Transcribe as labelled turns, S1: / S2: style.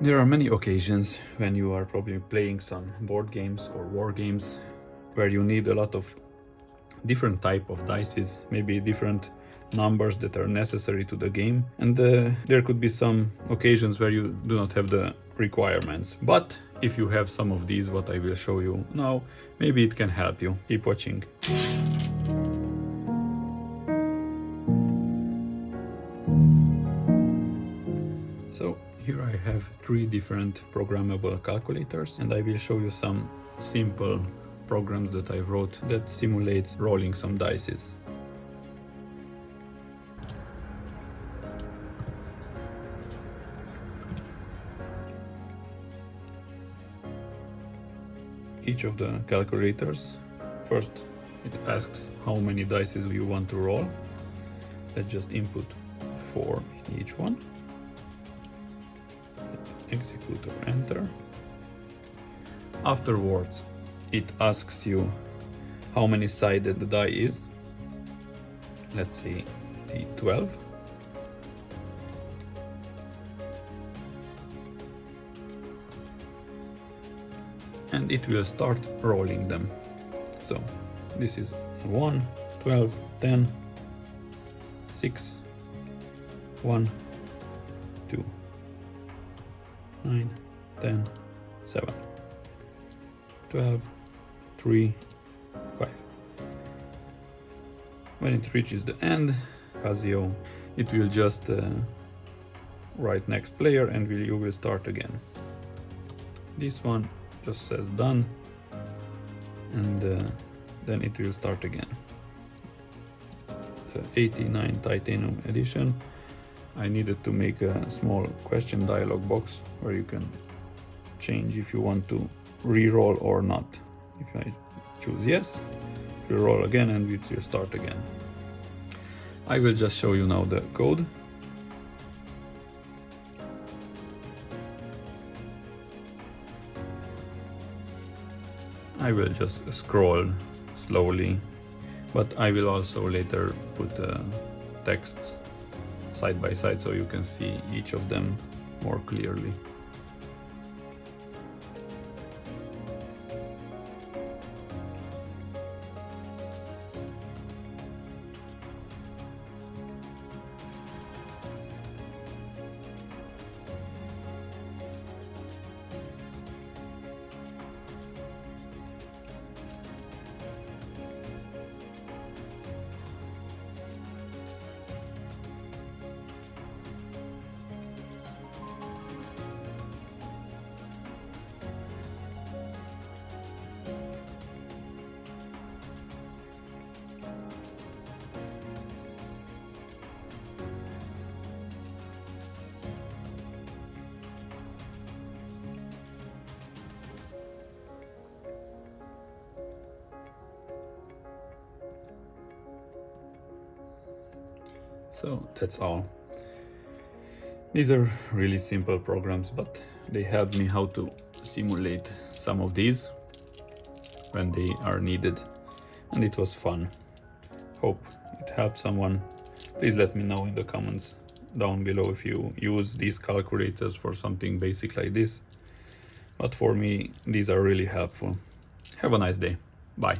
S1: There are many occasions when you are probably playing some board games or war games where you need a lot of different type of dices, maybe different numbers that are necessary to the game, and there could be some occasions where you do not have the requirements. But if you have some of these, what I will show you now, maybe it can help you. Keep watching. So here I have 3 different programmable calculators, and I will show you some simple programs that I wrote that simulates rolling some dices. Each of the calculators, first it asks how many dices you want to roll. Let's just input 4 in each one. Execute or enter. Afterwards, it asks you how many sided the die is. Let's say the 12. And it will start rolling them. So this is 1, 12, 10, 6, 1, 2, 9, 10, 7, 12, 3, 5. When it reaches the end, Casio, it will just write next player and you will start again. This one just says done, and then it will start again. The 89 titanium edition, I needed to make a small question dialog box where you can change if you want to re-roll or not. If I choose yes, it will roll again and it will start again. I will just show you now the code. I will just scroll slowly, but I will also later put texts side by side so you can see each of them more clearly. So that's all. These are really simple programs, but they helped me how to simulate some of these when they are needed, and it was fun. Hope it helped someone. Please let me know in the comments down below if you use these calculators for something basic like this. But for me, these are really helpful. Have a nice day. Bye.